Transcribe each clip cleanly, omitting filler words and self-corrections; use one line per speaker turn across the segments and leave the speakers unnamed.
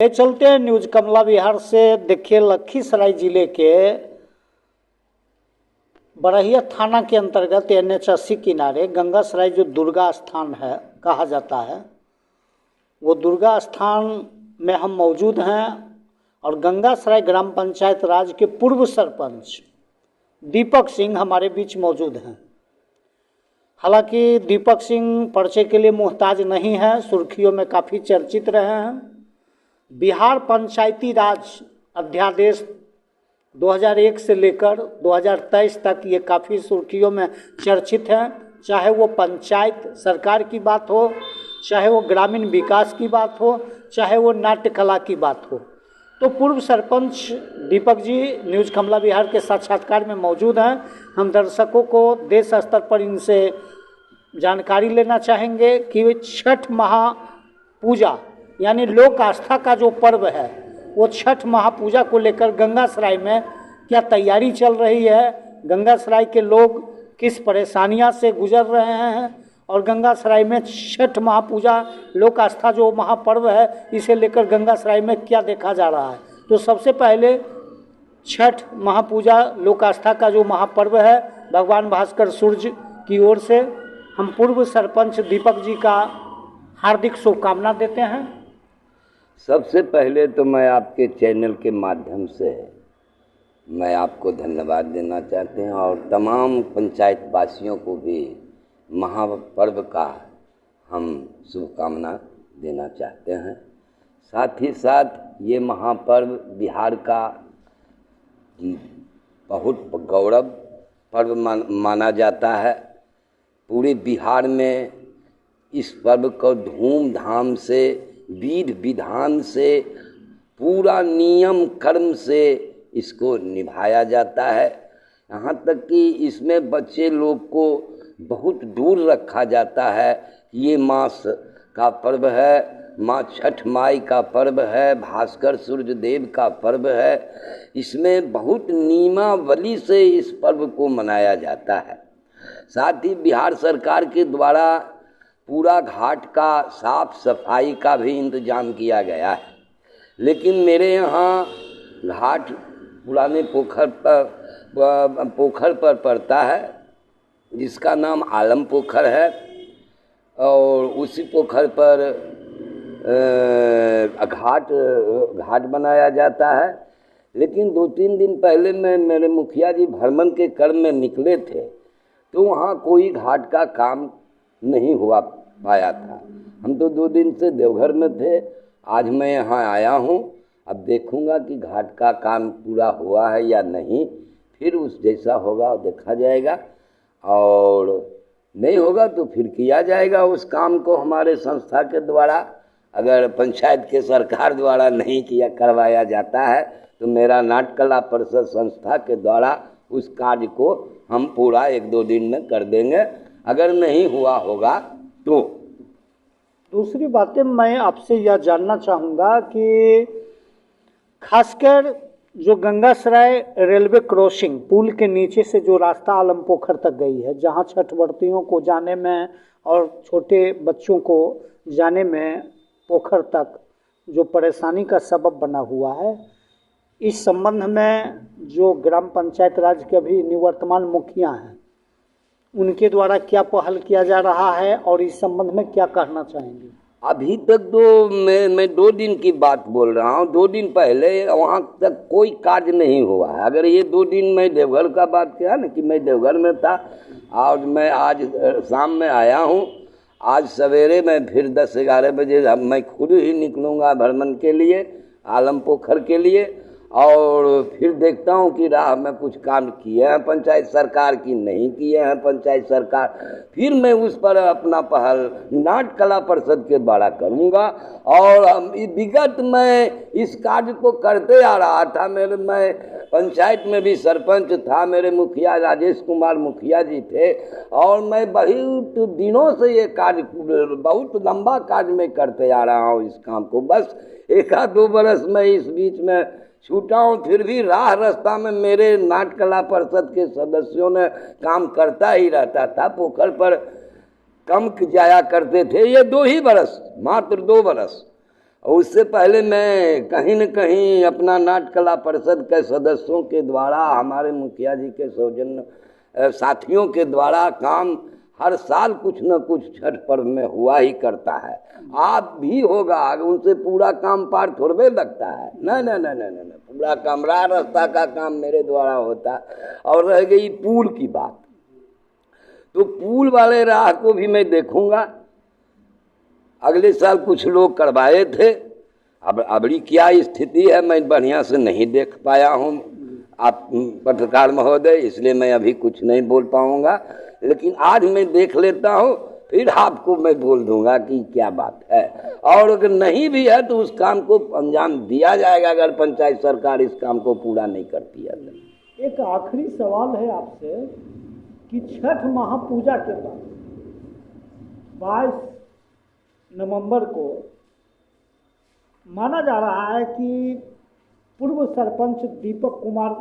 ये चलते हैं न्यूज कमला बिहार से। देखिए, लखीसराय जिले के बरहिया थाना के अंतर्गत NH80 किनारे गंगासराय जो दुर्गा स्थान है कहा जाता है, वो दुर्गा स्थान में हम मौजूद हैं और गंगासराय ग्राम पंचायत राज के पूर्व सरपंच दीपक सिंह हमारे बीच मौजूद हैं। हालांकि दीपक सिंह परिचय के लिए मोहताज नहीं है, सुर्खियों में काफ़ी चर्चित रहे हैं। बिहार पंचायती राज अध्यादेश 2001 से लेकर 2023 तक ये काफ़ी सुर्खियों में चर्चित हैं। चाहे वो पंचायत सरकार की बात हो, चाहे वो ग्रामीण विकास की बात हो, चाहे वो नाट्य कला की बात हो। तो पूर्व सरपंच दीपक जी न्यूज कमला बिहार के साक्षात्कार में मौजूद हैं। हम दर्शकों को देश स्तर पर इनसे जानकारी लेना चाहेंगे कि छठ महापूजा यानी लोक आस्था का जो पर्व है वो छठ महापूजा को लेकर गंगासराय में क्या तैयारी चल रही है, गंगासराय के लोग किस परेशानियां से गुजर रहे हैं और गंगासराय में छठ महापूजा लोक आस्था जो महापर्व है इसे लेकर गंगासराय में क्या देखा जा रहा है। तो सबसे पहले छठ महापूजा लोक आस्था का जो महापर्व है, भगवान भास्कर सूर्य की ओर से हम पूर्व सरपंच दीपक जी का हार्दिक शुभकामना देते हैं।
सबसे पहले तो मैं आपके चैनल के माध्यम से मैं आपको धन्यवाद देना चाहते हैं और तमाम पंचायत वासियों को भी महापर्व का हम शुभकामना देना चाहते हैं। साथ ही साथ ये महापर्व बिहार का बहुत गौरव पर्व माना जाता है। पूरे बिहार में इस पर्व को धूमधाम से विध विधान से पूरा नियम कर्म से इसको निभाया जाता है। यहाँ तक कि इसमें बच्चे लोग को बहुत दूर रखा जाता है। ये माँ का पर्व है, माँ छठ माई का पर्व है, भास्कर सूर्य देव का पर्व है। इसमें बहुत नियमावली से इस पर्व को मनाया जाता है। साथ ही बिहार सरकार के द्वारा पूरा घाट का साफ सफाई का भी इंतजाम किया गया है। लेकिन मेरे यहाँ घाट पुराने पोखर पर पड़ता है जिसका नाम आलम पोखर है और उसी पोखर पर घाट बनाया जाता है। लेकिन 2-3 दिन पहले मेरे मुखिया जी भ्रमण के क्रम में निकले थे तो वहाँ कोई घाट का काम नहीं हुआ पाया था। हम तो 2 दिन से देवघर में थे, आज मैं यहाँ आया हूँ। अब देखूँगा कि घाट का काम पूरा हुआ है या नहीं, फिर उस जैसा होगा देखा जाएगा और नहीं होगा तो फिर किया जाएगा उस काम को हमारे संस्था के द्वारा। अगर पंचायत के सरकार द्वारा नहीं किया करवाया जाता है तो मेरा नाट्य कला परिषद संस्था के द्वारा उस कार्य को हम पूरा 1-2 दिन में कर देंगे, अगर नहीं हुआ होगा तो।
दूसरी बातें मैं आपसे यह जानना चाहूँगा कि खासकर जो गंगासराय रेलवे क्रॉसिंग पुल के नीचे से जो रास्ता आलम पोखर तक गई है, जहाँ छठ व्रतियों को जाने में और छोटे बच्चों को जाने में पोखर तक जो परेशानी का सबब बना हुआ है, इस संबंध में जो ग्राम पंचायत राज के अभी निवर्तमान मुखिया हैं उनके द्वारा क्या पहल किया जा रहा है और इस संबंध में क्या कहना चाहेंगे?
अभी तक तो मैं 2 दिन की बात बोल रहा हूँ। 2 दिन पहले वहाँ तक कोई कार्य नहीं हुआ है। अगर ये 2 दिन मैं देवघर का बात किया ना कि मैं देवघर में था और मैं आज शाम में आया हूँ। आज सवेरे मैं फिर 10-11 बजे मैं खुद ही निकलूँगा भ्रमण के लिए आलम पोखर के लिए और फिर देखता हूँ कि राह में कुछ काम किए हैं पंचायत सरकार की नहीं किए हैं पंचायत सरकार, फिर मैं उस पर अपना पहल नाट्य कला परिषद के द्वारा करूँगा। और विगत मैं इस कार्य को करते आ रहा था। मैं पंचायत में भी सरपंच था, मेरे मुखिया राजेश कुमार मुखिया जी थे और मैं बहुत दिनों से ये कार्य बहुत लंबा कार्य में करते आ रहा हूँ इस काम को। बस 1-2 बरस में इस बीच में छूटा हूँ, फिर भी राह रास्ता में मेरे नाट्य कला परिषद के सदस्यों ने काम करता ही रहता था। पोखर पर कम जाया करते थे ये 2 ही बरस, मात्र 2 बरस। और उससे पहले मैं कहीं न कहीं अपना नाट्य कला परिषद के सदस्यों के द्वारा, हमारे मुखिया जी के सौजन्य साथियों के द्वारा काम हर साल कुछ न कुछ छठ पर्व में हुआ ही करता है। आप भी होगा, उनसे पूरा काम पार थोड़े लगता है। नहीं, पूरा काम राह रास्ता का काम मेरे द्वारा होता है। और रह गई पुल की बात, तो पुल वाले राह को भी मैं देखूंगा। अगले साल कुछ लोग करवाए थे, अब अबड़ी क्या स्थिति है मैं बढ़िया से नहीं देख पाया हूँ आप पत्रकार महोदय, इसलिए मैं अभी कुछ नहीं बोल पाऊंगा। लेकिन आज मैं देख लेता हूँ, फिर आपको मैं बोल दूंगा कि क्या बात है। और अगर नहीं भी है तो उस काम को अंजाम दिया जाएगा, अगर पंचायत सरकार इस काम को पूरा नहीं करती है।
एक आखिरी सवाल है आपसे कि छठ महापूजा के बाद 22 नवंबर को माना जा रहा है कि पूर्व सरपंच दीपक कुमार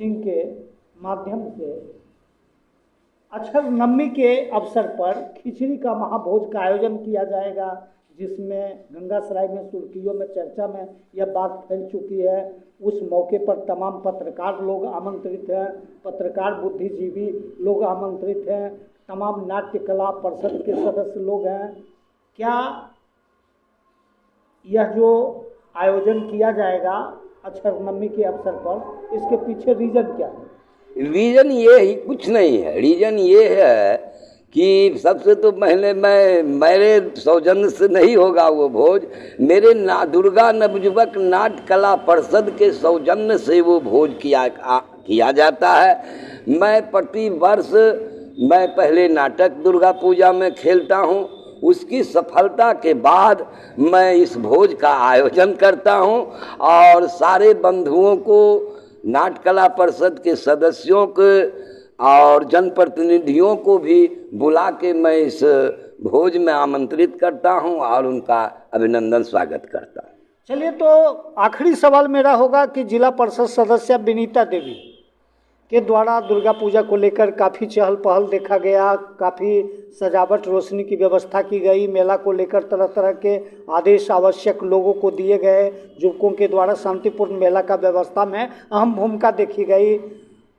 सिंह के माध्यम से अक्षर नवमी के अवसर पर खिचड़ी का महाभोज का आयोजन किया जाएगा, जिसमें गंगासराय में सुर्खियों में चर्चा में यह बात फैल चुकी है। उस मौके पर तमाम पत्रकार लोग आमंत्रित हैं, पत्रकार बुद्धिजीवी लोग आमंत्रित हैं, तमाम नाट्य कला परिषद के सदस्य लोग हैं। क्या यह जो आयोजन किया जाएगा अक्षर नवमी के अवसर पर, इसके पीछे रीजन क्या है?
रीजन ये ही कुछ नहीं है। रीजन ये है कि सबसे तो पहले मेरे सौजन्य से नहीं होगा वो भोज, मेरे दुर्गा नवयुवक नाट्य कला परिषद के सौजन्य से वो भोज किया जाता है। मैं प्रति वर्ष मैं पहले नाटक दुर्गा पूजा में खेलता हूँ, उसकी सफलता के बाद मैं इस भोज का आयोजन करता हूँ और सारे बंधुओं को, नाट्य कला परिषद के सदस्यों को और जनप्रतिनिधियों को भी बुला के मैं इस भोज में आमंत्रित करता हूं और उनका अभिनंदन स्वागत करता हूं।
चलिए, तो आखिरी सवाल मेरा होगा कि जिला परिषद सदस्य विनीता देवी के द्वारा दुर्गा पूजा को लेकर काफ़ी चहल पहल देखा गया, काफ़ी सजावट रोशनी की व्यवस्था की गई, मेला को लेकर तरह तरह के आदेश आवश्यक लोगों को दिए गए, युवकों के द्वारा शांतिपूर्ण मेला का व्यवस्था में अहम भूमिका देखी गई,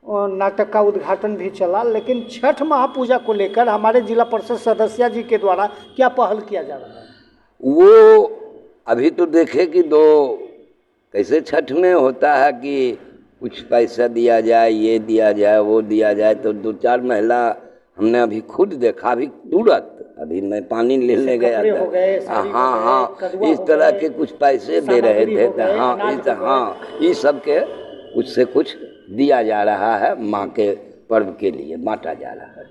नाटक का उद्घाटन भी चला। लेकिन छठ महापूजा को लेकर हमारे जिला परिषद सदस्य जी के द्वारा क्या पहल किया जा रहा है?
वो अभी तो देखे कि कैसे छठ में होता है कि कुछ पैसा दिया जाए, ये दिया जाए, वो दिया जाए, तो 2-4 महिला हमने अभी खुद देखा, अभी तुरंत अभी मैं पानी लेने गया था। हाँ, इस तरह के कुछ पैसे दे रहे थे। इस सब के कुछ से कुछ दिया जा रहा है, माँ के पर्व के लिए बांटा जा रहा है।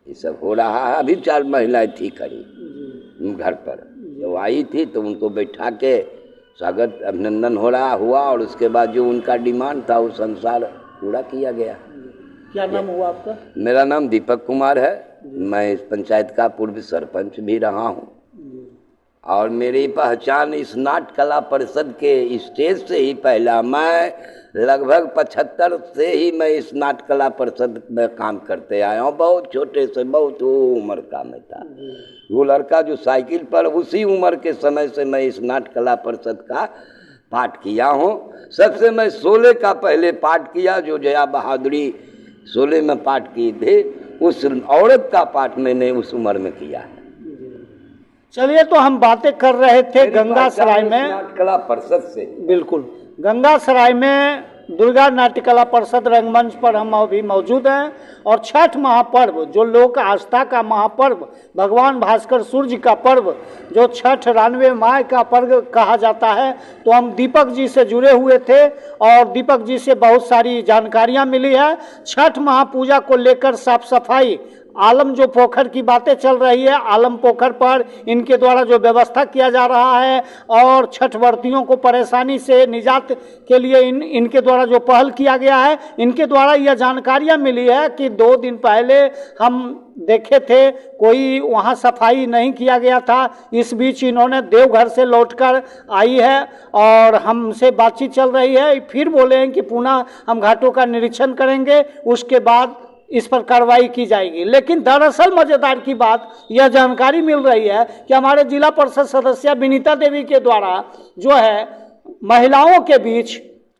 ये सब हो रहा है। अभी 4 महिलाएं थी खड़ी घर पर, जब आई थी तो उनको बैठा के स्वागत अभिनंदन हुआ और उसके बाद जो उनका डिमांड था उस अनुसार पूरा किया गया।
क्या नाम हुआ आपका?
मेरा नाम दीपक कुमार है। मैं इस पंचायत का पूर्व सरपंच भी रहा हूँ और मेरी पहचान इस नाट्य कला परिषद के स्टेज से ही पहला, मैं लगभग 75 से ही मैं इस नाट्य कला परिषद में काम करते आया हूँ। बहुत छोटे से, बहुत उम्र का मैं था। वो लड़का जो साइकिल पर, उसी उम्र के समय से मैं इस नाट्य कला परिषद का पाठ किया हूँ। सबसे मैं शोले का पहले पाठ किया, जो जया बहादुरी शोले में पाठ की थी, उस औरत का पाठ मैंने उस उम्र में किया है।
चलिए, तो हम बातें कर रहे थे गंगासराय में
नाट्य कला परिषद से।
बिल्कुल, गंगासराय में दुर्गा नाट्य कला परिषद रंगमंच पर हम अभी मौजूद हैं और छठ महापर्व, जो लोक आस्था का महापर्व, भगवान भास्कर सूर्य का पर्व, जो छठ रानवे माय का पर्व कहा जाता है, तो हम दीपक जी से जुड़े हुए थे और दीपक जी से बहुत सारी जानकारियां मिली है। छठ महापूजा को लेकर साफ सफाई, आलम जो पोखर की बातें चल रही है, आलम पोखर पर इनके द्वारा जो व्यवस्था किया जा रहा है और छठ व्रतियों को परेशानी से निजात के लिए इनके द्वारा जो पहल किया गया है, इनके द्वारा यह जानकारियां मिली है कि 2 दिन पहले हम देखे थे कोई वहां सफाई नहीं किया गया था। इस बीच इन्होंने देवघर से लौटकर आई है और हमसे बातचीत चल रही है, फिर बोले हैं कि पुनः हम घाटों का निरीक्षण करेंगे, उसके बाद इस पर कार्रवाई की जाएगी। लेकिन दरअसल मजेदार की बात यह जानकारी मिल रही है कि हमारे जिला परिषद सदस्य विनीता देवी के द्वारा जो है महिलाओं के बीच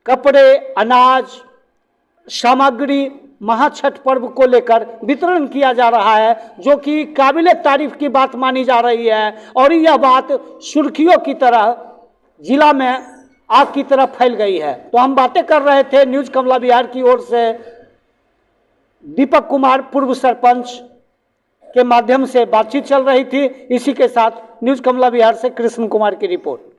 कपड़े, अनाज, सामग्री महाछठ पर्व को लेकर वितरण किया जा रहा है, जो कि काबिले तारीफ की बात मानी जा रही है। और यह बात सुर्खियों की तरह जिला में आग की तरह फैल गई है। तो हम बातें कर रहे थे न्यूज कमला बिहार की ओर से दीपक कुमार, पूर्व सरपंच के माध्यम से बातचीत चल रही थी। इसी के साथ न्यूज कमला बिहार से कृष्ण कुमार की रिपोर्ट।